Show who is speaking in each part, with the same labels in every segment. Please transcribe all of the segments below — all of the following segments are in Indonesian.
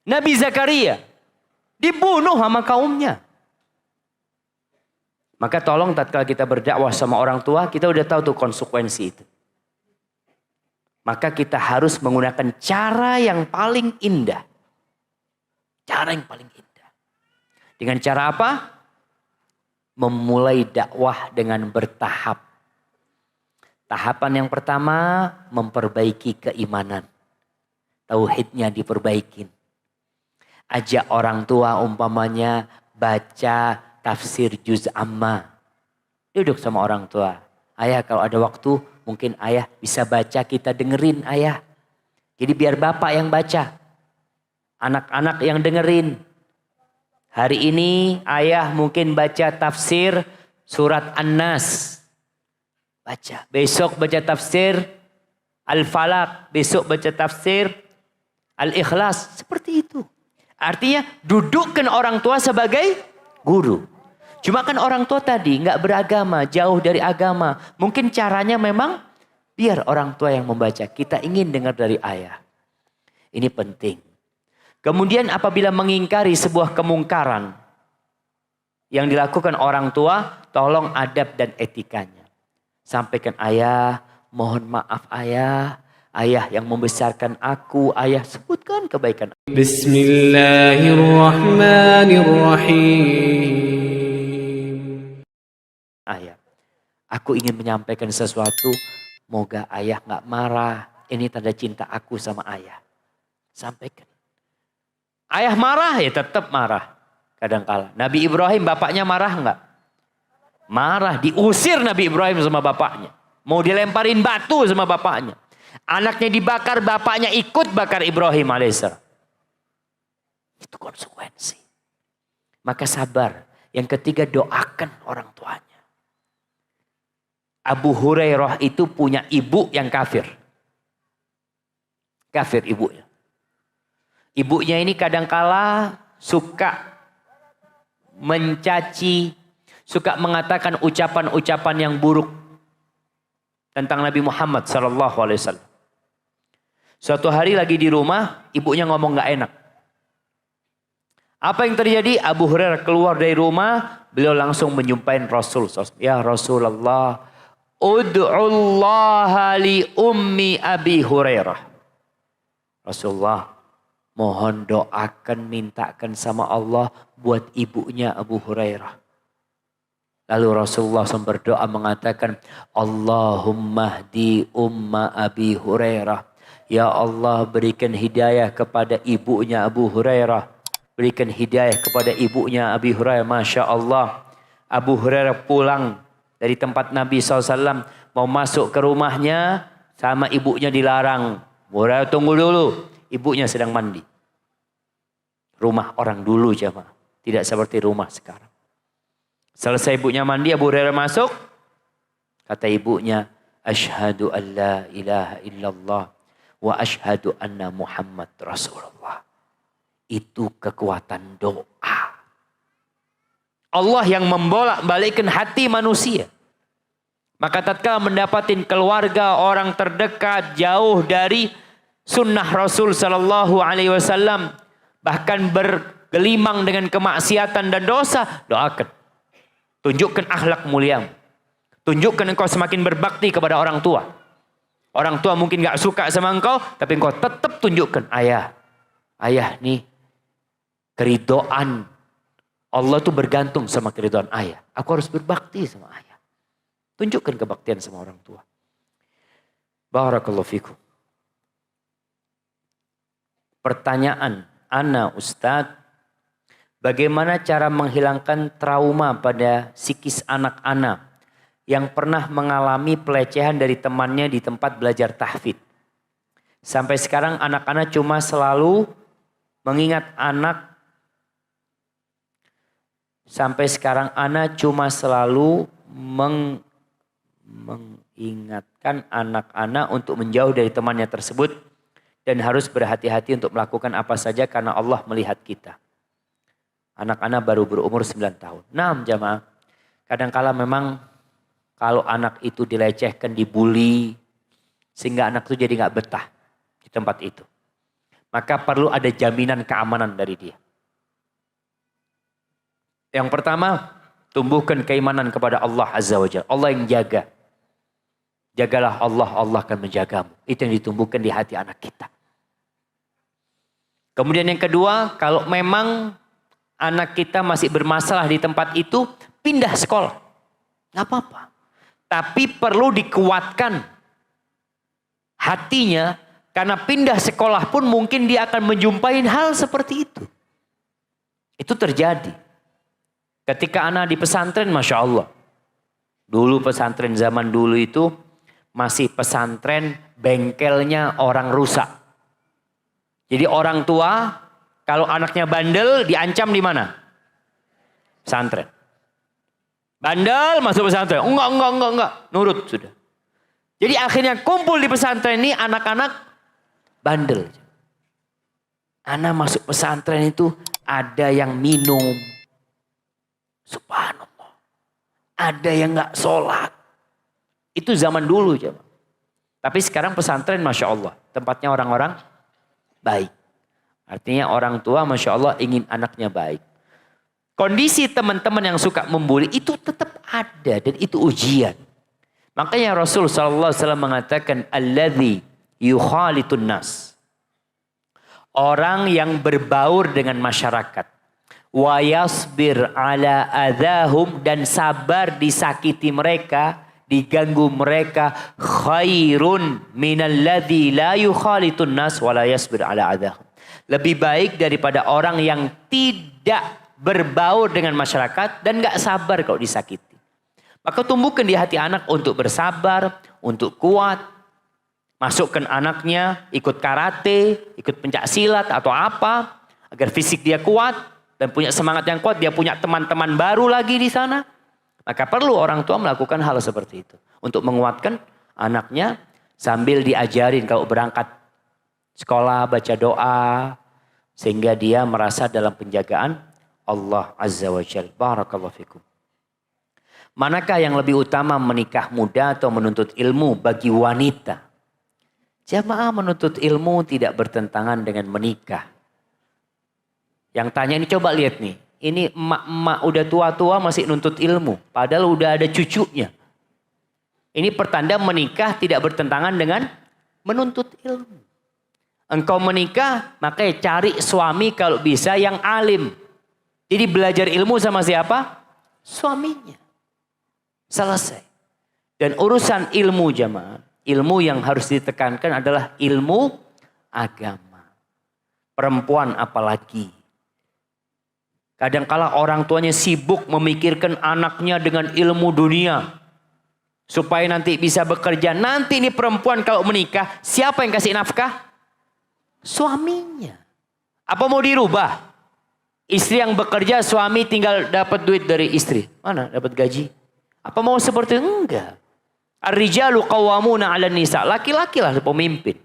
Speaker 1: Nabi Zakaria dibunuh sama kaumnya. Maka tolong tatkala kita berdakwah sama orang tua, kita udah tahu tuh konsekuensi itu. Maka kita harus menggunakan cara yang paling indah. Cara yang paling indah. Dengan cara apa? Memulai dakwah dengan bertahap. Tahapan yang pertama, memperbaiki keimanan. Tauhidnya diperbaikin. Ajak orang tua umpamanya baca tafsir juz amma. Duduk sama orang tua. Ayah kalau ada waktu mungkin ayah bisa baca, kita dengerin ayah. Jadi biar bapak yang baca. Anak-anak yang dengerin. Hari ini ayah mungkin baca tafsir surat An-Nas. Baca. Besok baca tafsir Al-Falaq. Besok baca tafsir Al-Ikhlas. Seperti itu. Artinya dudukkan orang tua sebagai guru. Cuma kan orang tua tadi nggak beragama, jauh dari agama. Mungkin caranya memang biar orang tua yang membaca. Kita ingin dengar dari ayah. Ini penting. Kemudian apabila mengingkari sebuah kemungkaran yang dilakukan orang tua, tolong adab dan etikanya. Sampaikan ayah, mohon maaf ayah. Ayah yang membesarkan aku, ayah sebutkan kebaikan. Bismillahirrahmanirrahim. Ayah, aku ingin menyampaikan sesuatu, moga ayah gak marah. Ini tanda cinta aku sama ayah. Sampaikan. Ayah marah ya tetap marah. Kadangkala. Nabi Ibrahim bapaknya marah enggak? Marah, diusir Nabi Ibrahim sama bapaknya. Mau dilemparin batu sama bapaknya. Anaknya dibakar, bapaknya ikut bakar Ibrahim alaihissalam. Itu konsekuensi. Maka sabar. Yang ketiga, doakan orang tuanya. Abu Hurairah itu punya ibu yang kafir. Kafir ibunya. Ibunya ini kadangkala suka mencaci, suka mengatakan ucapan-ucapan yang buruk tentang Nabi Muhammad SAW. Suatu hari lagi di rumah, ibunya ngomong gak enak. Apa yang terjadi? Abu Hurairah keluar dari rumah, beliau langsung menyumpahin Rasul. Ya Rasulullah, ud'ullaha li ummi Abi Hurairah. Rasulullah, mohon doakan, mintakan sama Allah buat ibunya Abu Hurairah. Lalu Rasulullah SAW berdoa mengatakan, Allahumma hdi umma Abi Hurairah. Ya Allah, berikan hidayah kepada ibunya Abu Hurairah. Berikan hidayah kepada ibunya Abi Hurairah. Masya Allah. Abu Hurairah pulang dari tempat Nabi SAW. Mau masuk ke rumahnya, sama ibunya dilarang. Hurairah tunggu dulu. Ibunya sedang mandi. Rumah orang dulu jemaah. Tidak seperti rumah sekarang. Selesai ibunya mandi, Abu Hurairah masuk. Kata ibunya, Ashhadu an la ilaha illallah wa ashhadu anna Muhammad Rasulullah. Itu kekuatan doa. Allah yang membolak-balikkan hati manusia. Maka tatkala mendapatin keluarga, orang terdekat, jauh dari sunnah Rasul Sallallahu Alaihi Wasallam, bahkan bergelimang dengan kemaksiatan dan dosa, doakan. Tunjukkan akhlak mulia. Tunjukkan engkau semakin berbakti kepada orang tua. Orang tua mungkin gak suka sama engkau, tapi engkau tetap tunjukkan. Ayah nih, keridoan Allah tuh bergantung sama keridoan ayah. Aku harus berbakti sama ayah. Tunjukkan kebaktian sama orang tua. Barakallahu fikum. Pertanyaan ana Ustadz, bagaimana cara menghilangkan trauma pada psikis anak-anak yang pernah mengalami pelecehan dari temannya di tempat belajar tahfidz? Sampai sekarang anak-anak cuma selalu mengingat mengingatkan anak-anak untuk menjauh dari temannya tersebut dan harus berhati-hati untuk melakukan apa saja karena Allah melihat kita. Anak-anak baru berumur 9 tahun. Nah, jamaah, kadangkala memang kalau anak itu dilecehkan, dibully, sehingga anak itu jadi gak betah di tempat itu. Maka perlu ada jaminan keamanan dari dia. Yang pertama, tumbuhkan keimanan kepada Allah Azza wa Jalla. Allah yang jaga. Jagalah Allah, Allah akan menjagamu. Itu yang ditumbuhkan di hati anak kita. Kemudian yang kedua, kalau memang anak kita masih bermasalah di tempat itu, pindah sekolah. Gak apa-apa. Tapi perlu dikuatkan hatinya, karena pindah sekolah pun mungkin dia akan menjumpai hal seperti itu. Itu terjadi. Ketika anak di pesantren, Masya Allah. Dulu pesantren zaman dulu itu masih pesantren bengkelnya orang rusak. Jadi orang tua kalau anaknya bandel diancam di mana? Pesantren. Bandel masuk pesantren. Enggak. Nurut sudah. Jadi akhirnya kumpul di pesantren ini anak-anak bandel. Anak masuk pesantren itu ada yang minum. Subhanallah. Ada yang enggak sholat. Itu zaman dulu. Tapi sekarang pesantren Masya Allah. Tempatnya orang-orang baik. Artinya orang tua Masya Allah ingin anaknya baik. Kondisi teman-teman yang suka membuli itu tetap ada. Dan itu ujian. Makanya Rasul SAW mengatakan. Alladhi yukhalitun nas. Orang yang berbaur dengan masyarakat. Wa yasbir ala adahum. Dan sabar disakiti mereka. Diganggu mereka. Khairun minalladhi la yukhalitun nas. Wa la yasbir ala adahum. Lebih baik daripada orang yang tidak berbaur dengan masyarakat dan gak sabar kalau disakiti. Maka tumbuhkan di hati anak untuk bersabar, untuk kuat. Masukkan anaknya ikut karate, ikut pencak silat atau apa. Agar fisik dia kuat dan punya semangat yang kuat. Dia punya teman-teman baru lagi di sana. Maka perlu orang tua melakukan hal seperti itu. Untuk menguatkan anaknya sambil diajarin kalau berangkat sekolah baca doa. Sehingga dia merasa dalam penjagaan Allah Azza wa Jalla. Barakallahu fikum. Manakah yang lebih utama menikah muda atau menuntut ilmu bagi wanita? Jamaah menuntut ilmu tidak bertentangan dengan menikah. Yang tanya ini coba lihat nih. Ini emak-emak udah tua-tua masih nuntut ilmu. Padahal udah ada cucunya. Ini pertanda menikah tidak bertentangan dengan menuntut ilmu. Engkau menikah, makanya cari suami kalau bisa yang alim. Jadi belajar ilmu sama siapa? Suaminya. Selesai. Dan urusan ilmu jamaah. Ilmu yang harus ditekankan adalah ilmu agama. Perempuan apalagi. Kadangkala orang tuanya sibuk memikirkan anaknya dengan ilmu dunia. Supaya nanti bisa bekerja. Nanti ini perempuan kalau menikah, siapa yang kasih nafkah? Suaminya. Apa mau dirubah? Istri yang bekerja, suami tinggal dapat duit dari istri. Mana dapat gaji? Apa mau seperti itu? Enggak. Ar-rijalu qawwamuna 'alan nisa. Laki-laki lah pemimpin.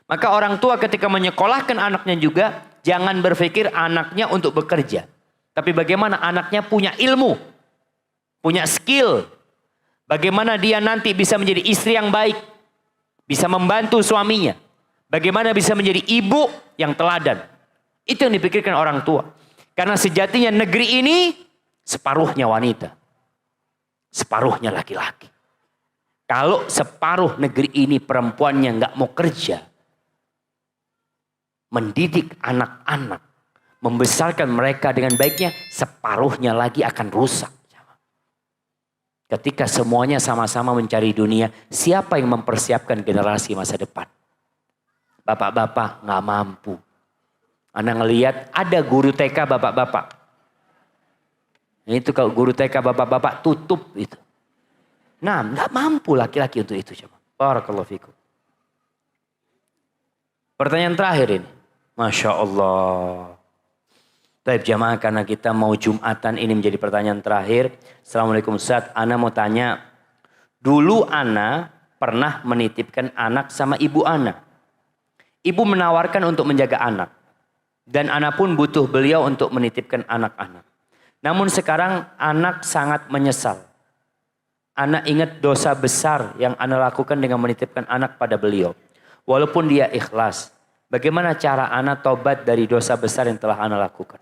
Speaker 1: Maka orang tua ketika menyekolahkan anaknya juga, jangan berpikir anaknya untuk bekerja. Tapi bagaimana anaknya punya ilmu, punya skill. Bagaimana dia nanti bisa menjadi istri yang baik, bisa membantu suaminya. Bagaimana bisa menjadi ibu yang teladan. Itu yang dipikirkan orang tua. Karena sejatinya negeri ini separuhnya wanita. Separuhnya laki-laki. Kalau separuh negeri ini perempuannya nggak mau kerja. Mendidik anak-anak. Membesarkan mereka dengan baiknya. Separuhnya lagi akan rusak. Ketika semuanya sama-sama mencari dunia. Siapa yang mempersiapkan generasi masa depan? Bapak-bapak nggak mampu. Anda ngelihat ada guru TK bapak-bapak. Itu kalau guru TK bapak-bapak tutup itu. Nah, nggak mampu laki-laki untuk itu. Barakallahu fikum. Pertanyaan terakhir ini. Masya Allah. Baik jamaah, karena kita mau Jumatan, ini menjadi pertanyaan terakhir. Assalamualaikum Ustaz. Ana mau tanya. Dulu Ana pernah menitipkan anak sama ibu Ana. Ibu menawarkan untuk menjaga anak. Dan Ana pun butuh beliau untuk menitipkan anak-anak. Namun sekarang anak sangat menyesal. Ana ingat dosa besar yang Ana lakukan dengan menitipkan anak pada beliau. Walaupun dia ikhlas. Bagaimana cara anak tobat dari dosa besar yang telah anak lakukan?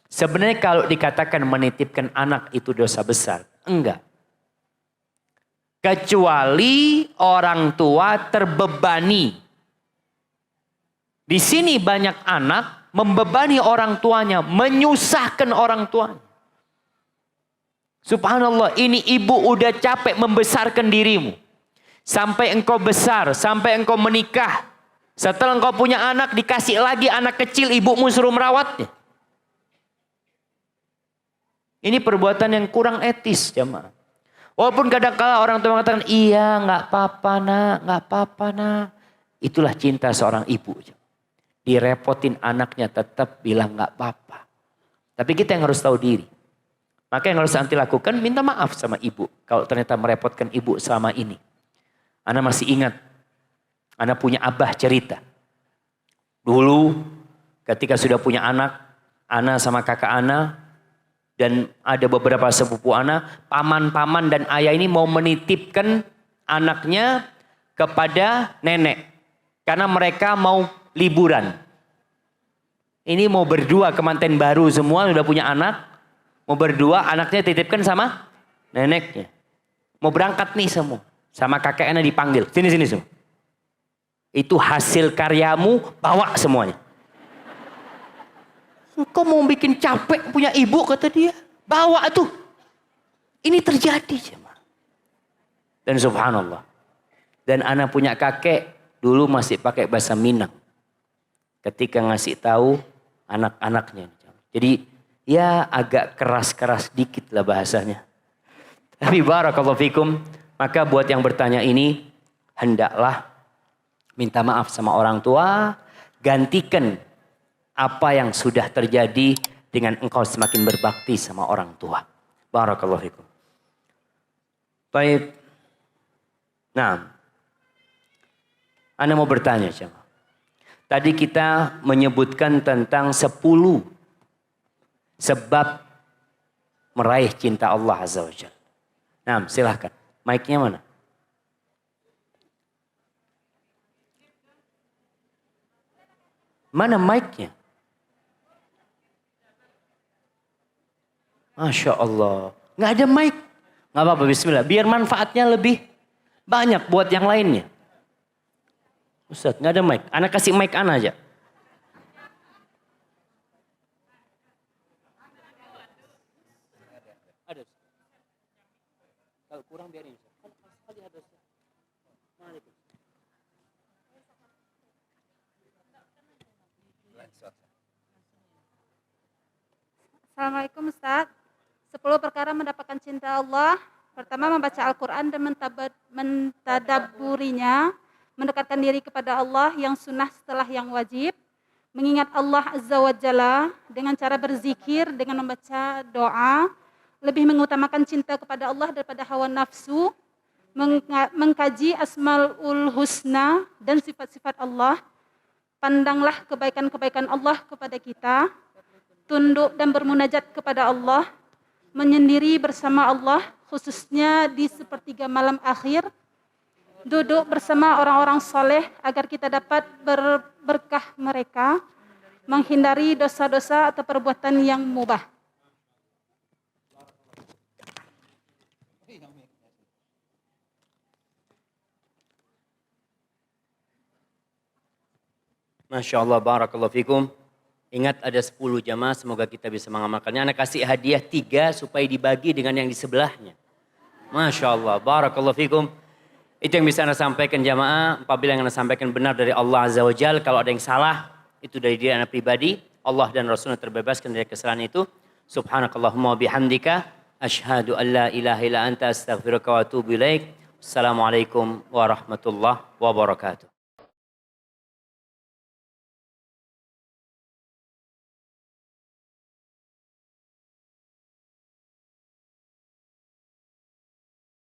Speaker 1: Sebenarnya kalau dikatakan menitipkan anak itu dosa besar, enggak. Kecuali orang tua terbebani. Di sini banyak anak membebani orang tuanya, menyusahkan orang tuanya. Subhanallah, ini ibu udah capek membesarkan dirimu. Sampai engkau besar, sampai engkau menikah. Setelah engkau punya anak, dikasih lagi anak kecil, ibumu suruh merawatnya. Ini perbuatan yang kurang etis, jemaah. Walaupun kadang-kala orang tua mengatakan, iya nggak apa-apa nak, nggak apa-apa nak. Itulah cinta seorang ibu. Direpotin anaknya tetap bilang nggak apa-apa. Tapi kita yang harus tahu diri. Maka yang harus nanti lakukan, minta maaf sama ibu. Kalau ternyata merepotkan ibu selama ini. Ana masih ingat. Ana punya abah cerita. Dulu ketika sudah punya anak. Ana sama kakak Ana. Dan ada beberapa sepupu Ana. Paman-paman dan ayah ini mau menitipkan anaknya kepada nenek. Karena mereka mau liburan. Ini mau berdua kemanten baru semua. Sudah punya anak. Mau berdua, anaknya titipkan sama neneknya. Mau berangkat nih semua. Sama kakeknya dipanggil. Sini semua. Itu hasil karyamu, bawa semuanya. Engkau mau bikin capek punya ibu, kata dia. Bawa tuh. Ini terjadi. Dan subhanallah. Dan anak punya kakek, dulu masih pakai bahasa Minang. Ketika ngasih tahu anak-anaknya. Jadi ya agak keras-keras dikit lah bahasanya. Tapi barakallahu fikum. Maka buat yang bertanya ini, hendaklah minta maaf sama orang tua. Gantikan apa yang sudah terjadi dengan engkau semakin berbakti sama orang tua. Barakallahu fikum. Baik. Nah, Anda mau bertanya coba. Tadi kita menyebutkan tentang 10 sebab meraih cinta Allah Azza wa Jalla. Nah, silahkan. Mic-nya mana? Mana mic-nya? Masya Allah. Nggak ada mic. Nggak apa-apa, bismillah. Biar manfaatnya lebih banyak buat yang lainnya. Ustaz, nggak ada mic. Ana kasih mic Ana aja. Ada. Kalau kurang biarin.
Speaker 2: Assalamualaikum Ustaz. 10 perkara mendapatkan cinta Allah. Pertama, membaca Al-Quran dan mentadabburinya. Mendekatkan diri kepada Allah yang sunnah setelah yang wajib. Mengingat Allah Azza wa Jalla dengan cara berzikir, dengan membaca doa. Lebih mengutamakan cinta kepada Allah daripada hawa nafsu. Mengkaji Asmaul Husna dan sifat-sifat Allah. Pandanglah kebaikan-kebaikan Allah kepada kita. Tunduk dan bermunajat kepada Allah, menyendiri bersama Allah, khususnya di sepertiga malam akhir, duduk bersama orang-orang soleh agar kita dapat berberkah mereka, menghindari dosa-dosa atau perbuatan yang mubah.
Speaker 1: Masya Allah, barakallahu fikum. Ingat ada 10 jamaah, semoga kita bisa mengamalkannya. Anak kasih hadiah 3 supaya dibagi dengan yang di sebelahnya. Masya Allah, barakallahu fikum. Itu yang bisa Anda sampaikan jamaah. Apabila yang Anda sampaikan benar dari Allah Azza wa Jalla, kalau ada yang salah, itu dari diri Anda pribadi. Allah dan Rasulnya terbebaskan dari kesalahan itu. Subhanakallahumma bihamdika. Ashhadu an la ilaha illa anta astaghfiruka wa atubu ilaik. Assalamualaikum warahmatullahi wabarakatuh.